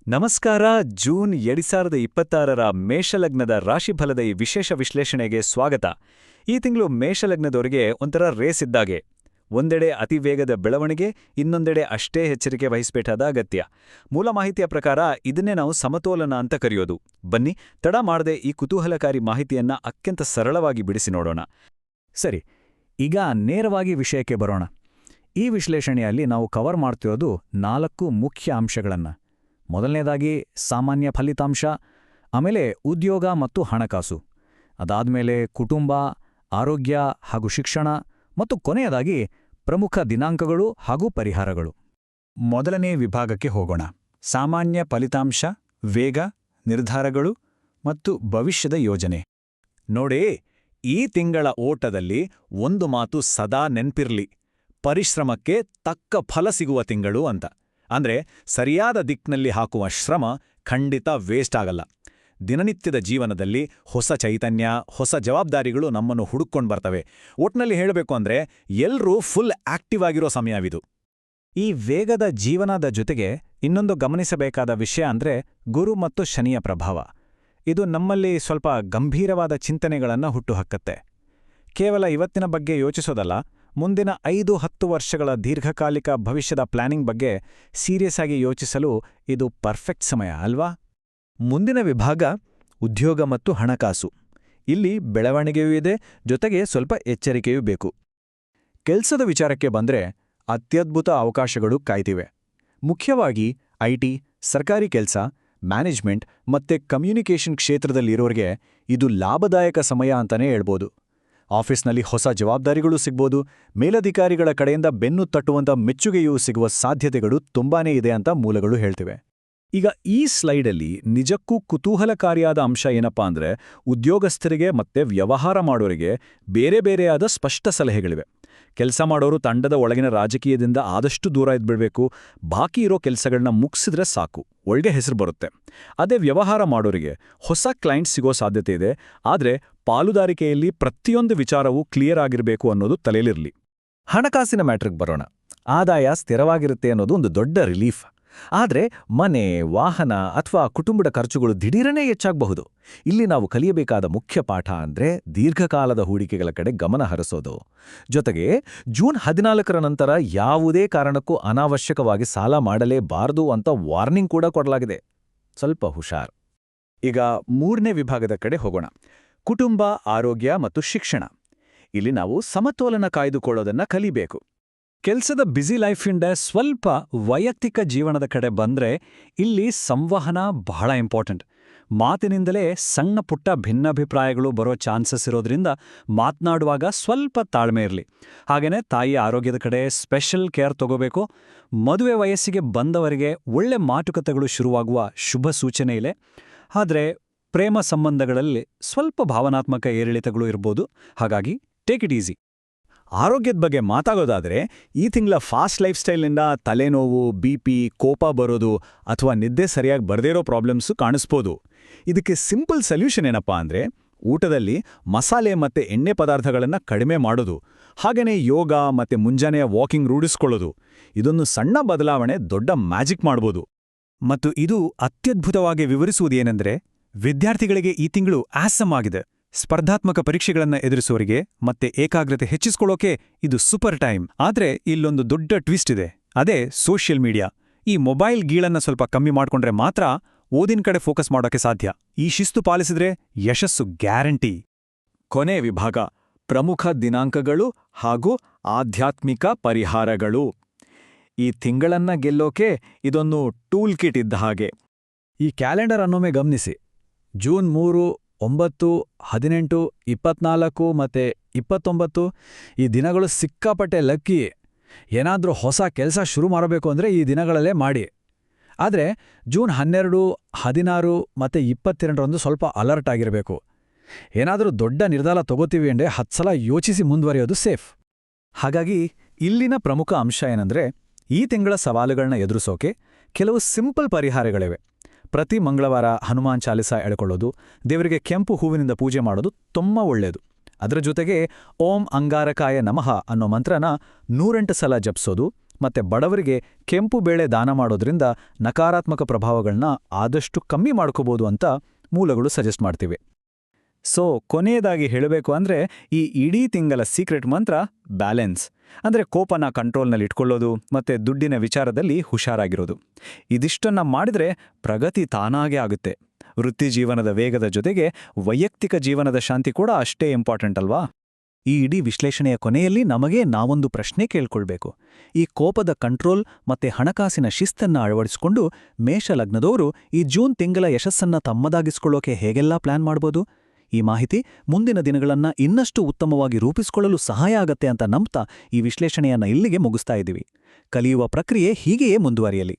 ನಮಸ್ಕಾರ. ಜೂನ್ 2026ರ ಮೇಷಲಗ್ನದ ರಾಶಿಫಲದ ಈ ವಿಶೇಷ ವಿಶ್ಲೇಷಣೆಗೆ ಸ್ವಾಗತ. ಈ ತಿಂಗಳು ಮೇಷಲಗ್ನದವರಿಗೆ ಒಂಥರ ರೇಸ್ ಇದ್ದಾಗೆ. ಒಂದೆಡೆ ಅತಿ ವೇಗದ ಬೆಳವಣಿಗೆ, ಇನ್ನೊಂದೆಡೆ ಅಷ್ಟೇ ಎಚ್ಚರಿಕೆ ವಹಿಸಬೇಕಾದ ಅಗತ್ಯ. ಮೂಲ ಮಾಹಿತಿಯ ಪ್ರಕಾರ ಇದನ್ನೇ ನಾವು ಸಮತೋಲನ ಅಂತ ಕರೆಯೋದು. ಬನ್ನಿ, ತಡ ಮಾಡದೆ ಈ ಕುತೂಹಲಕಾರಿ ಮಾಹಿತಿಯನ್ನ ಅತ್ಯಂತ ಸರಳವಾಗಿ ಬಿಡಿಸಿ ನೋಡೋಣ. ಸರಿ, ಈಗ ನೇರವಾಗಿ ವಿಷಯಕ್ಕೆ ಬರೋಣ. ಈ ವಿಶ್ಲೇಷಣೆಯಲ್ಲಿ ನಾವು ಕವರ್ ಮಾಡ್ತಿರೋದು 4 ಮುಖ್ಯ ಅಂಶಗಳನ್ನು. ಮೊದಲನೇದಾಗಿ ಸಾಮಾನ್ಯ ಫಲಿತಾಂಶ, ಆಮೇಲೆ ಉದ್ಯೋಗ ಮತ್ತು ಹಣಕಾಸು, ಅದಾದಮೇಲೆ ಕುಟುಂಬ, ಆರೋಗ್ಯ ಹಾಗೂ ಶಿಕ್ಷಣ, ಮತ್ತು ಕೊನೆಯದಾಗಿ ಪ್ರಮುಖ ದಿನಾಂಕಗಳು ಹಾಗೂ ಪರಿಹಾರಗಳು. ಮೊದಲನೇ ವಿಭಾಗಕ್ಕೆ ಹೋಗೋಣ. ಸಾಮಾನ್ಯ ಫಲಿತಾಂಶ, ವೇಗ, ನಿರ್ಧಾರಗಳು ಮತ್ತು ಭವಿಷ್ಯದ ಯೋಜನೆ. ನೋಡಿ, ಈ ತಿಂಗಳ ಓಟದಲ್ಲಿ ಒಂದು ಮಾತು ಸದಾ ನೆನ್ಪಿರ್ಲಿ: ಪರಿಶ್ರಮಕ್ಕೆ ತಕ್ಕ ಫಲ ಸಿಗುವ ತಿಂಗಳು ಅಂತ. ಅಂದ್ರೆ ಸರಿಯಾದ ದಿಕ್ಕಿನಲ್ಲಿ ಹಾಕುವ ಶ್ರಮ ಖಂಡಿತ ವೇಸ್ಟ್ ಆಗಲ್ಲ. ದಿನನಿತ್ಯದ ಜೀವನದಲ್ಲಿ ಹೊಸ ಚೈತನ್ಯ, ಹೊಸ ಜವಾಬ್ದಾರಿಗಳು ನಮ್ಮನ್ನು ಹುಡುಕೊಂಡು ಬರ್ತವೆ. ಒಟ್ನಲ್ಲಿ ಹೇಳಬೇಕು ಅಂದ್ರೆ ಎಲ್ಲರೂ ಫುಲ್ ಆಕ್ಟಿವ್ ಆಗಿರೋ ಸಮಯವಿದು. ಈ ವೇಗದ ಜೀವನದ ಜೊತೆಗೆ ಇನ್ನೊಂದು ಗಮನಿಸಬೇಕಾದ ವಿಷಯ ಅಂದ್ರೆ ಗುರು ಮತ್ತು ಶನಿಯ ಪ್ರಭಾವ. ಇದು ನಮ್ಮಲ್ಲಿ ಸ್ವಲ್ಪ ಗಂಭೀರವಾದ ಚಿಂತನೆಗಳನ್ನು ಹುಟ್ಟುಹಾಕತ್ತೆ. ಕೇವಲ ಇವತ್ತಿನ ಬಗ್ಗೆ ಯೋಚಿಸೋದಲ್ಲ, ಮುಂದಿನ 5-10 ವರ್ಷಗಳ ದೀರ್ಘಕಾಲಿಕ ಭವಿಷ್ಯದ ಪ್ಲಾನಿಂಗ್ ಬಗ್ಗೆ ಸೀರಿಯಸ್ ಆಗಿ ಯೋಚಿಸಲು ಇದು ಪರ್ಫೆಕ್ಟ್ ಸಮಯ ಅಲ್ವಾ? ಮುಂದಿನ ವಿಭಾಗ ಉದ್ಯೋಗ ಮತ್ತು ಹಣಕಾಸು. ಇಲ್ಲಿ ಬೆಳವಣಿಗೆಯೂ ಇದೆ, ಜೊತೆಗೆ ಸ್ವಲ್ಪ ಎಚ್ಚರಿಕೆಯೂ ಬೇಕು. ಕೆಲ್ಸದ ವಿಚಾರಕ್ಕೆ ಬಂದ್ರೆ ಅತ್ಯದ್ಭುತ ಅವಕಾಶಗಳು ಕಾಯ್ತಿವೆ. ಮುಖ್ಯವಾಗಿ ಐಟಿ, ಸರ್ಕಾರಿ ಕೆಲಸ, ಮ್ಯಾನೇಜ್ಮೆಂಟ್ ಮತ್ತೆ ಕಮ್ಯುನಿಕೇಷನ್ ಕ್ಷೇತ್ರದಲ್ಲಿರೋರಿಗೆ ಇದು ಲಾಭದಾಯಕ ಸಮಯ ಅಂತಾನೇ ಹೇಳ್ಬೋದು. ಆಫೀಸ್ನಲ್ಲಿ ಹೊಸ ಜವಾಬ್ದಾರಿಗಳು ಸಿಗ್ಬೋದು, ಮೇಲಧಿಕಾರಿಗಳ ಕಡೆಯಿಂದ ಬೆನ್ನು ತಟ್ಟುವಂಥ ಮೆಚ್ಚುಗೆಯೂ ಸಿಗುವ ಸಾಧ್ಯತೆಗಳು ತುಂಬಾನೇ ಇದೆ ಅಂತ ಮೂಲಗಳು ಹೇಳ್ತಿವೆ. ಈಗ ಈ ಸ್ಲೈಡಲ್ಲಿ ನಿಜಕ್ಕೂ ಕುತೂಹಲಕಾರಿಯಾದ ಅಂಶ ಏನಪ್ಪಾ ಅಂದ್ರೆ, ಉದ್ಯೋಗಸ್ಥರಿಗೆ ಮತ್ತೆ ವ್ಯವಹಾರ ಮಾಡೋರಿಗೆ ಬೇರೆ ಬೇರೆಯಾದ ಸ್ಪಷ್ಟ ಸಲಹೆಗಳಿವೆ. ಕೆಲಸ ಮಾಡೋರು ತಂಡದ ಒಳಗಿನ ರಾಜಕೀಯದಿಂದ ಆದಷ್ಟು ದೂರ ಇದ್ಬಿಡ್ಬೇಕು, ಬಾಕಿ ಇರೋ ಕೆಲಸಗಳನ್ನ ಮುಗಿಸಿದ್ರೆ ಸಾಕು, ಒಳ್ಳೆ ಹೆಸರು ಬರುತ್ತೆ. ಅದೇ ವ್ಯವಹಾರ ಮಾಡೋರಿಗೆ ಹೊಸ ಕ್ಲೈಂಟ್ ಸಿಗೋ ಸಾಧ್ಯತೆ ಇದೆ, ಆದ್ರೆ ಪಾಲುದಾರಿಕೆಯಲ್ಲಿ ಪ್ರತಿಯೊಂದು ವಿಚಾರವೂ ಕ್ಲಿಯರ್ ಆಗಿರಬೇಕು ಅನ್ನೋದು ತಲೆಯಲ್ಲಿರಲಿ. ಹಣಕಾಸಿನ ಮ್ಯಾಟ್ರಿಗೆ ಬರೋಣ. ಆದಾಯ ಸ್ಥಿರವಾಗಿರುತ್ತೆ ಅನ್ನೋದು ಒಂದು ದೊಡ್ಡ ರಿಲೀಫ್. ಆದ್ರೆ ಮನೆ, ವಾಹನ ಅಥವಾ ಕುಟುಂಬದ ಖರ್ಚುಗಳು ದಿಢೀರನೇ ಹೆಚ್ಚಾಗಬಹುದು. ಇಲ್ಲಿ ನಾವು ಕಲಿಯಬೇಕಾದ ಮುಖ್ಯ ಪಾಠ ಅಂದ್ರೆ ದೀರ್ಘಕಾಲದ ಹೂಡಿಕೆಗಳ ಕಡೆ ಗಮನ ಹರಿಸೋದು. ಜೊತೆಗೆ ಜೂನ್ 14ರ ನಂತರ ಯಾವುದೇ ಕಾರಣಕ್ಕೂ ಅನಾವಶ್ಯಕವಾಗಿ ಸಾಲ ಮಾಡಲೇಬಾರದು ಅಂತ ವಾರ್ನಿಂಗ್ ಕೂಡ ಕೊಡಲಾಗಿದೆ. ಸ್ವಲ್ಪ ಹುಷಾರ್. ಈಗ ಮೂರನೇ ವಿಭಾಗದ ಕಡೆ ಹೋಗೋಣ. ಕುಟುಂಬ, ಆರೋಗ್ಯ ಮತ್ತು ಶಿಕ್ಷಣ. ಇಲ್ಲಿ ನಾವು ಸಮತೋಲನ ಕಾಯ್ದುಕೊಳ್ಳೋದನ್ನ ಕಲಿಬೇಕು. ಕೆಲಸದ ಬ್ಯುಸಿ ಲೈಫಿಂದ ಸ್ವಲ್ಪ ವೈಯಕ್ತಿಕ ಜೀವನದ ಕಡೆ ಬಂದ್ರೆ ಇಲ್ಲಿ ಸಂವಹನ ಬಹಳ ಇಂಪಾರ್ಟೆಂಟ್. ಮಾತಿನಿಂದಲೇ ಸಣ್ಣ ಪುಟ್ಟ ಭಿನ್ನಾಭಿಪ್ರಾಯಗಳು ಬರೋ ಚಾನ್ಸಸ್ ಇರೋದ್ರಿಂದ ಮಾತನಾಡುವಾಗ ಸ್ವಲ್ಪ ತಾಳ್ಮೆ ಇರಲಿ. ಹಾಗೇನೆ ತಾಯಿಯ ಆರೋಗ್ಯದ ಕಡೆ ಸ್ಪೆಷಲ್ ಕೇರ್ ತಗೋಬೇಕು. ಮದುವೆ ವಯಸ್ಸಿಗೆ ಬಂದವರಿಗೆ ಒಳ್ಳೆ ಮಾತುಕತೆಗಳು ಶುರುವಾಗುವ ಶುಭ ಸೂಚನೆ ಇದೆ. ಆದರೆ ಪ್ರೇಮ ಸಂಬಂಧಗಳಲ್ಲಿ ಸ್ವಲ್ಪ ಭಾವನಾತ್ಮಕ ಏರಿಳಿತಗಳು ಇರ್ಬೋದು, ಹಾಗಾಗಿ ಟೇಕ್ ಇಟ್ ಈಸಿ. ಆರೋಗ್ಯದ ಬಗ್ಗೆ ಮಾತಾಗೋದಾದ್ರೆ ಈ ತಿಂಗಳ ಫಾಸ್ಟ್ ಲೈಫ್ ಸ್ಟೈಲ್ನಿಂದ ತಲೆನೋವು, BP, ಕೋಪ ಬರೋದು ಅಥವಾ ನಿದ್ದೆ ಸರಿಯಾಗಿ ಬರ್ದೇ ಇರೋ ಪ್ರಾಬ್ಲಮ್ಸು ಕಾಣಿಸ್ಬೋದು. ಇದಕ್ಕೆ ಸಿಂಪಲ್ ಸೊಲ್ಯೂಷನ್ ಏನಪ್ಪಾ ಅಂದ್ರೆ ಊಟದಲ್ಲಿ ಮಸಾಲೆ ಮತ್ತೆ ಎಣ್ಣೆ ಪದಾರ್ಥಗಳನ್ನು ಕಡಿಮೆ ಮಾಡೋದು, ಹಾಗೇನೇ ಯೋಗ ಮತ್ತೆ ಮುಂಜಾನೆಯ ವಾಕಿಂಗ್ ರೂಢಿಸ್ಕೊಳ್ಳೋದು. ಇದೊಂದು ಸಣ್ಣ ಬದಲಾವಣೆ ದೊಡ್ಡ ಮ್ಯಾಜಿಕ್ ಮಾಡ್ಬೋದು. ಮತ್ತು ಇದು ಅತ್ಯದ್ಭುತವಾಗಿ ವಿವರಿಸುವುದೇನೆಂದ್ರೆ, ವಿದ್ಯಾರ್ಥಿಗಳಿಗೆ ಈ ತಿಂಗಳು ಆಸಮ್ ಆಗಿದೆ. ಸ್ಪರ್ಧಾತ್ಮಕ ಪರೀಕ್ಷೆಗಳನ್ನು ಎದುರಿಸುವವರಿಗೆ ಮತ್ತೆ ಏಕಾಗ್ರತೆ ಹೆಚ್ಚಿಸ್ಕೊಳ್ಳೋಕೆ ಇದು ಸೂಪರ್ ಟೈಮ್. ಆದ್ರೆ ಇಲ್ಲೊಂದು ದೊಡ್ಡ ಟ್ವಿಸ್ಟ್ ಇದೆ, ಅದೇ ಸೋಷಿಯಲ್ ಮೀಡಿಯಾ. ಈ ಮೊಬೈಲ್ ಗೀಳನ್ನ ಸ್ವಲ್ಪ ಕಮ್ಮಿ ಮಾಡ್ಕೊಂಡ್ರೆ ಮಾತ್ರ ಓದಿನ ಕಡೆ ಫೋಕಸ್ ಮಾಡೋಕೆ ಸಾಧ್ಯ. ಈ ಶಿಸ್ತು ಪಾಲಿಸಿದ್ರೆ ಯಶಸ್ಸು ಗ್ಯಾರಂಟಿ. ಕೊನೆ ವಿಭಾಗ ಪ್ರಮುಖ ದಿನಾಂಕಗಳು ಹಾಗೂ ಆಧ್ಯಾತ್ಮಿಕ ಪರಿಹಾರಗಳು. ಈ ತಿಂಗಳನ್ನ ಗೆಲ್ಲೋಕೆ ಇದೊಂದು ಟೂಲ್ ಕಿಟ್ ಇದ್ದ ಹಾಗೆ. ಈ ಕ್ಯಾಲೆಂಡರ್ ಅನ್ನೊಮ್ಮೆ ಗಮನಿಸಿ. ಜೂನ್ 3, 9, 18, 24 ಮತ್ತೆ 29 ಈ ದಿನಗಳು ಸಿಕ್ಕಾಪಟ್ಟೆ ಲಕ್ಕಿ. ಏನಾದ್ರೂ ಹೊಸ ಕೆಲಸ ಶುರು ಮಾಡಬೇಕು ಅಂದ್ರೆ ಈ ದಿನಗಳಲ್ಲೇ ಮಾಡಿ. ಆದ್ರೆ ಜೂನ್ 12, 16 ಮತ್ತೆ 22ರಂದು ಸ್ವಲ್ಪ ಅಲರ್ಟ್ ಆಗಿರಬೇಕು. ಏನಾದರೂ ದೊಡ್ಡ ನಿರ್ಧಾರ ತಗೋತೀವಿ ಅಂದ್ರೆ 10 ಸಲ ಯೋಚಿಸಿ ಮುಂದುವರಿಯೋದು ಸೇಫ್. ಹಾಗಾಗಿ ಇಲ್ಲಿನ ಪ್ರಮುಖ ಅಂಶ ಏನಂದ್ರೆ, ಈ ತಿಂಗಳ ಸವಾಲುಗಳನ್ನ ಎದುರಿಸೋಕೆ ಕೆಲವು ಸಿಂಪಲ್ ಪರಿಹಾರಗಳಿವೆ. ಪ್ರತಿ ಮಂಗಳವಾರ ಹನುಮಾನ್ ಚಾಲಿಸ ಎಳ್ಕೊಳ್ಳೋದು, ದೇವರಿಗೆ ಕೆಂಪು ಹೂವಿನಿಂದ ಪೂಜೆ ಮಾಡೋದು ತುಂಬ ಒಳ್ಳೆಯದು. ಅದರ ಜೊತೆಗೆ ಓಂ ಅಂಗಾರಕಾಯ ನಮಃ ಅನ್ನೋ ಮಂತ್ರನ 108 ಸಲ ಜಪಿಸೋದು ಮತ್ತೆ ಬಡವರಿಗೆ ಕೆಂಪು ಬೇಳೆ ದಾನ ಮಾಡೋದ್ರಿಂದ ನಕಾರಾತ್ಮಕ ಪ್ರಭಾವಗಳನ್ನ ಆದಷ್ಟು ಕಮ್ಮಿ ಮಾಡ್ಕೋಬೋದು ಅಂತ ಮೂಲಗಳು ಸಜೆಸ್ಟ್ ಮಾಡ್ತಿವೆ. ಸೊ ಕೊನೆಯದಾಗಿ ಹೇಳಬೇಕು ಅಂದ್ರೆ ಈ ಇಡೀ ತಿಂಗಳ ಸೀಕ್ರೆಟ್ ಮಂತ್ರ ಬ್ಯಾಲೆನ್ಸ್. ಅಂದ್ರೆ ಕೋಪನ ಕಂಟ್ರೋಲ್ನಲ್ಲಿ ಇಟ್ಕೊಳ್ಳೋದು ಮತ್ತೆ ದುಡ್ಡಿನ ವಿಚಾರದಲ್ಲಿ ಹುಷಾರಾಗಿರೋದು. ಇದಿಷ್ಟನ್ನ ಮಾಡಿದ್ರೆ ಪ್ರಗತಿ ತಾನಾಗೇ ಆಗುತ್ತೆ. ವೃತ್ತಿ ಜೀವನದ ವೇಗದ ಜೊತೆಗೆ ವೈಯಕ್ತಿಕ ಜೀವನದ ಶಾಂತಿ ಕೂಡ ಅಷ್ಟೇ ಇಂಪಾರ್ಟೆಂಟ್ ಅಲ್ವಾ? ಈ ಇಡೀ ವಿಶ್ಲೇಷಣೆಯ ಕೊನೆಯಲ್ಲಿ ನಮಗೆ ನಾವೊಂದು ಪ್ರಶ್ನೆ ಕೇಳ್ಕೊಳ್ಬೇಕು. ಈ ಕೋಪದ ಕಂಟ್ರೋಲ್ ಮತ್ತೆ ಹಣಕಾಸಿನ ಶಿಸ್ತನ್ನ ಅಳವಡಿಸಿಕೊಂಡು ಮೇಷಲಗ್ನದವರು ಈ ಜೂನ್ ತಿಂಗಳ ಯಶಸ್ಸನ್ನ ತಮ್ಮದಾಗಿಸ್ಕೊಳ್ಳೋಕೆ ಹೇಗೆಲ್ಲ ಪ್ಲಾನ್ ಮಾಡ್ಬೋದು? ಈ ಮಾಹಿತಿ ಮುಂದಿನ ದಿನಗಳನ್ನ ಇನ್ನಷ್ಟು ಉತ್ತಮವಾಗಿ ರೂಪಿಸಿಕೊಳ್ಳಲು ಸಹಾಯ ಆಗತ್ತೆ ಅಂತ ನಂಬ್ತಾ ಈ ವಿಶ್ಲೇಷಣೆಯನ್ನ ಇಲ್ಲಿಗೆ ಮುಗಿಸ್ತಾ ಇದ್ದೀವಿ. ಕಲಿಯುವ ಪ್ರಕ್ರಿಯೆ ಹೀಗೆಯೇ ಮುಂದುವರಿಯಲಿ.